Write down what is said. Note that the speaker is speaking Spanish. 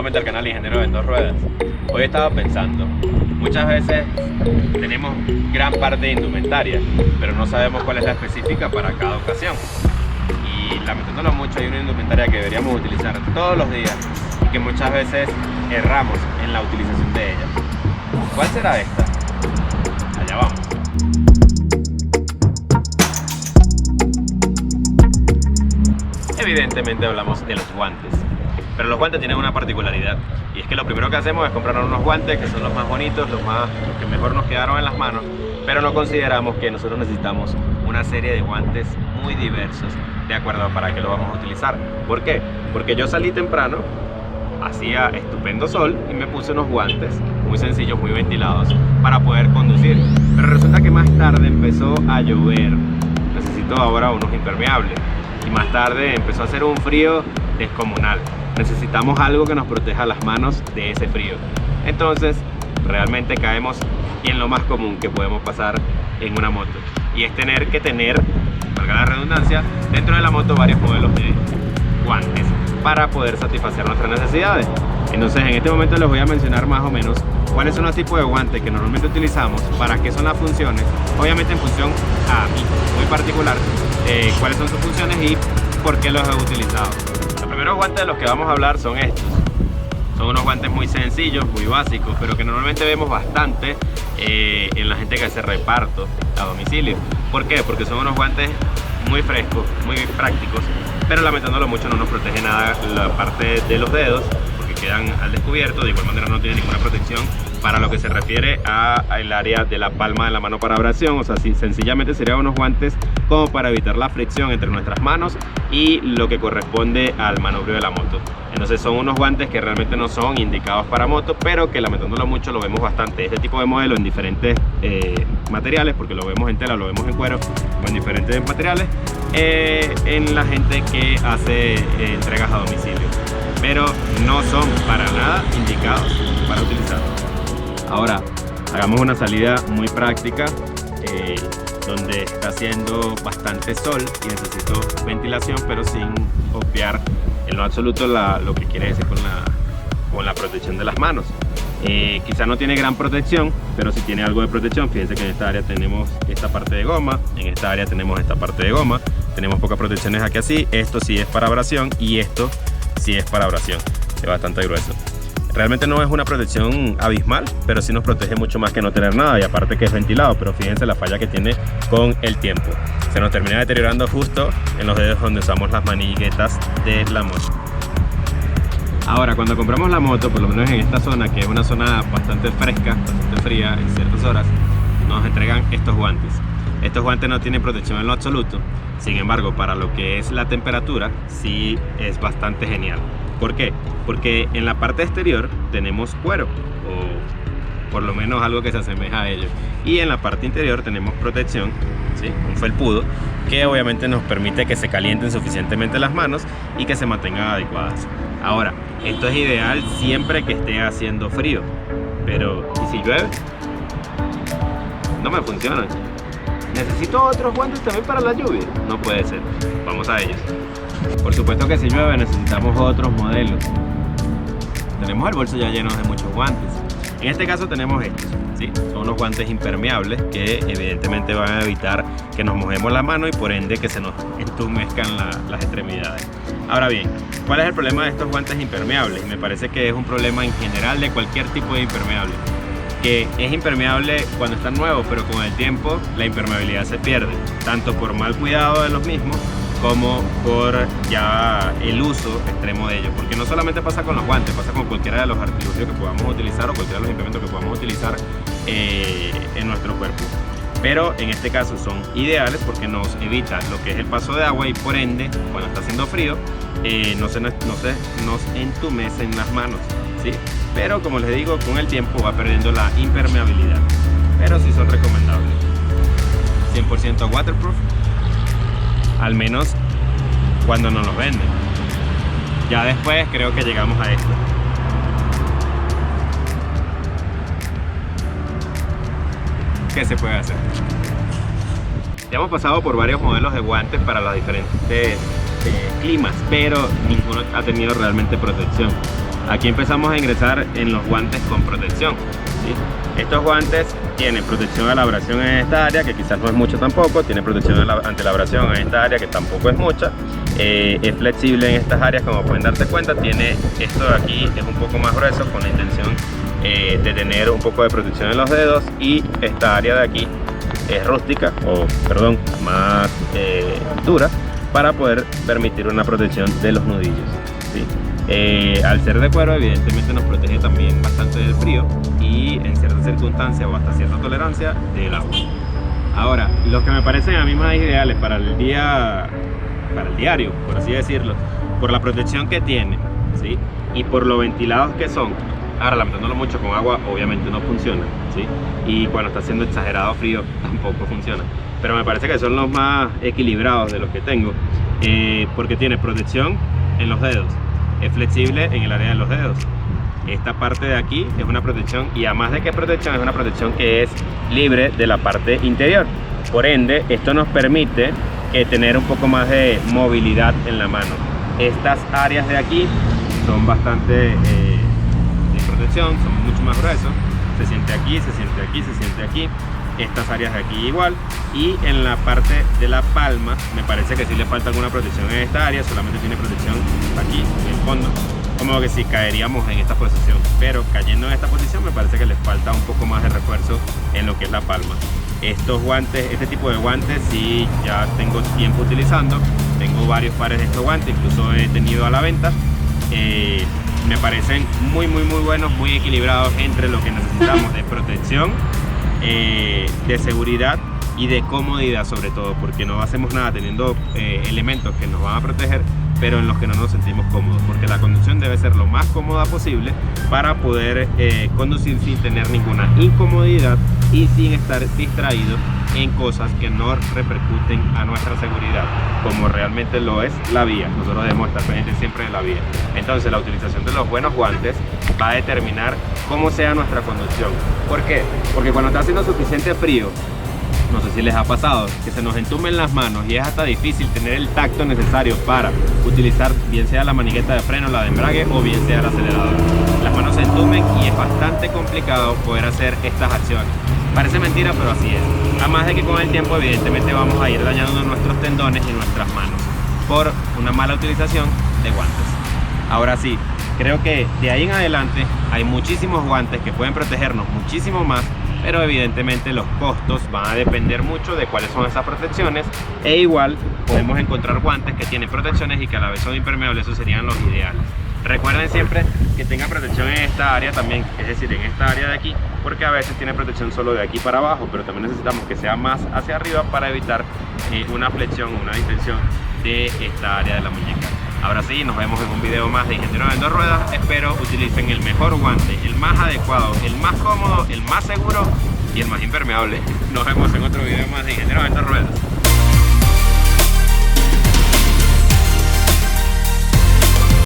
nuevamente al canal Ingeniero en Dos Ruedas. Hoy estaba pensando, muchas veces tenemos gran parte de indumentaria, pero no sabemos cuál es la específica para cada ocasión. Y lamentándolo mucho, hay una indumentaria que deberíamos utilizar todos los días y que muchas veces erramos en la utilización de ella. ¿Cuál será esta? Allá vamos. Evidentemente hablamos de los guantes, pero los guantes tienen una particularidad, y es que lo primero que hacemos es comprar unos guantes que son los más bonitos, los que mejor nos quedaron en las manos, pero no consideramos que nosotros necesitamos una serie de guantes muy diversos de acuerdo a para qué lo vamos a utilizar. ¿Por qué? Porque yo salí temprano, hacía estupendo sol y me puse unos guantes muy sencillos, muy ventilados para poder conducir, pero resulta que más tarde empezó a llover. Necesito ahora unos impermeables. Y más tarde empezó a hacer un frío descomunal. Necesitamos algo que nos proteja las manos de ese frío. Entonces, realmente caemos en lo más común que podemos pasar en una moto. Y es tener que tener, valga la redundancia, dentro de la moto varios modelos de guantes para poder satisfacer nuestras necesidades. Entonces, en este momento les voy a mencionar más o menos cuáles son los tipos de guantes que normalmente utilizamos, para qué son las funciones, obviamente en función a mí, muy particular, cuáles son sus funciones y por qué los he utilizado. Los primeros guantes de los que vamos a hablar son estos. Son unos guantes muy sencillos, muy básicos, pero que normalmente vemos bastante en la gente que hace reparto a domicilio. ¿Por qué? Porque son unos guantes muy frescos, muy prácticos, pero lamentándolo mucho no nos protege nada la parte de los dedos, porque quedan al descubierto. De igual manera no tiene ninguna protección para lo que se refiere al área de la palma de la mano para abrasión. O sea, sencillamente serían unos guantes como para evitar la fricción entre nuestras manos y lo que corresponde al manubrio de la moto. Entonces son unos guantes que realmente no son indicados para moto, pero que lamentándolo mucho lo vemos bastante. Este tipo de modelo en diferentes materiales, porque lo vemos en tela, lo vemos en cuero o en diferentes materiales, en la gente que hace entregas a domicilio, pero no son para nada indicados para utilizar. Ahora, hagamos una salida muy práctica donde está haciendo bastante sol y necesito ventilación, pero sin obviar en lo absoluto lo que quiere decir con la protección de las manos. Quizá no tiene gran protección, pero sí tiene algo de protección. Fíjense que en esta área tenemos esta parte de goma, en esta área tenemos esta parte de goma, tenemos pocas protecciones aquí así. Esto sí es para abrasión y esto sí es para abrasión, es bastante grueso. Realmente no es una protección abismal, pero sí nos protege mucho más que no tener nada, y aparte que es ventilado. Pero fíjense la falla que tiene con el tiempo. Se nos termina deteriorando justo en los dedos donde usamos las maniguetas de la moto. Ahora, cuando compramos la moto, por lo menos en esta zona, que es una zona bastante fresca, bastante fría en ciertas horas, nos entregan estos guantes. Estos guantes no tienen protección en lo absoluto, sin embargo, para lo que es la temperatura, sí es bastante genial. ¿Por qué? Porque en la parte exterior tenemos cuero, o por lo menos algo que se asemeja a ello, y en la parte interior tenemos protección, ¿sí? Un felpudo que obviamente nos permite que se calienten suficientemente las manos y que se mantengan adecuadas. Ahora, esto es ideal siempre que esté haciendo frío, pero ¿y si llueve? No me funcionan. ¿Necesito otros guantes también para la lluvia? No puede ser. Vamos a ellos. Por supuesto que si llueve necesitamos otros modelos. Tenemos el bolso ya lleno de muchos guantes. En este caso tenemos estos, ¿sí? Son unos guantes impermeables que evidentemente van a evitar que nos mojemos la mano y por ende que se nos entumezcan las extremidades. Ahora bien, ¿cuál es el problema de estos guantes impermeables? Me parece que es un problema en general de cualquier tipo de impermeable, que es impermeable cuando están nuevos, pero con el tiempo la impermeabilidad se pierde, tanto por mal cuidado de los mismos como por ya el uso extremo de ellos. Porque no solamente pasa con los guantes, pasa con cualquiera de los artilugios que podamos utilizar o cualquiera de los implementos que podamos utilizar en nuestro cuerpo. Pero en este caso son ideales porque nos evita lo que es el paso de agua y por ende, cuando está haciendo frío, no se nos entumecen las manos, ¿sí? Pero como les digo, con el tiempo va perdiendo la impermeabilidad, pero sí son recomendables. 100% waterproof, al menos cuando nos los venden. Ya después creo que llegamos a esto. ¿Qué se puede hacer? Ya hemos pasado por varios modelos de guantes para los diferentes climas, pero ninguno ha tenido realmente protección. aquí empezamos a ingresar en los guantes con protección, ¿sí? Estos guantes tienen protección a la abrasión en esta área, que quizás no es mucho tampoco, tiene protección ante la abrasión en esta área, que tampoco es mucha. Es flexible en estas áreas, como pueden darse cuenta. Tiene esto de aquí, es un poco más grueso, con la intención de tener un poco de protección en los dedos, y esta área de aquí es rústica, o perdón, más dura, para poder permitir una protección de los nudillos, ¿sí? Al ser de cuero, evidentemente nos protege también bastante del frío y en ciertas circunstancias o hasta cierta tolerancia del agua. Ahora, los que me parecen a mí más ideales para el diario, por así decirlo, por la protección que tiene, ¿sí? Y por lo ventilados que son. Ahora, lamentándolo mucho con agua, obviamente no funciona, ¿sí? Y cuando está haciendo exagerado frío, tampoco funciona. Pero me parece que son los más equilibrados de los que tengo, porque tiene protección en los dedos, es flexible en el área de los dedos. Esta parte de aquí es una protección, y además de que es protección, es una protección que es libre de la parte interior. Por ende, esto nos permite tener un poco más de movilidad en la mano. Estas áreas de aquí son bastante de protección, son mucho más gruesos. Se siente aquí, se siente aquí, se siente aquí. Estas áreas de aquí igual. Y en la parte de la palma me parece que sí le falta alguna protección en esta área. Solamente tiene protección aquí en el fondo, como que si caeríamos en esta posición, pero cayendo en esta posición me parece que les falta un poco más de refuerzo en lo que es la palma. Estos guantes, este tipo de guantes, sí ya tengo tiempo utilizando. Tengo varios pares de estos guantes, incluso he tenido a la venta. Me parecen muy buenos, muy equilibrados entre lo que necesitamos de protección, de seguridad y de comodidad, sobre todo, porque no hacemos nada teniendo elementos que nos van a proteger, pero en los que no nos sentimos cómodos, porque la conducción debe ser lo más cómoda posible para poder conducir sin tener ninguna incomodidad y sin estar distraído en cosas que no repercuten a nuestra seguridad, como realmente lo es la vía. Nosotros debemos estar pendientes siempre de la vía. Entonces, la utilización de los buenos guantes va a determinar cómo sea nuestra conducción. ¿Por qué? Porque cuando está haciendo suficiente frío, no sé si les ha pasado, que se nos entumen las manos y es hasta difícil tener el tacto necesario para utilizar bien sea la manigueta de freno, la de embrague, o bien sea el acelerador. Las manos se entumen y es bastante complicado poder hacer estas acciones. Parece mentira, pero así es. Además de que con el tiempo evidentemente vamos a ir dañando nuestros tendones y nuestras manos por una mala utilización de guantes. Ahora sí, creo que de ahí en adelante hay muchísimos guantes que pueden protegernos muchísimo más, pero evidentemente los costos van a depender mucho de cuáles son esas protecciones, e igual podemos encontrar guantes que tienen protecciones y que a la vez son impermeables. Esos serían los ideales. Recuerden siempre que tenga protección en esta área también, es decir, en esta área de aquí, porque a veces tiene protección solo de aquí para abajo, pero también necesitamos que sea más hacia arriba para evitar una flexión, una distensión de esta área de la muñeca. Ahora sí, nos vemos en un video más de Ingeniero en 2 Ruedas. Espero utilicen el mejor guante, el más adecuado, el más cómodo, el más seguro y el más impermeable. Nos vemos en otro video más de Ingeniero en 2 Ruedas.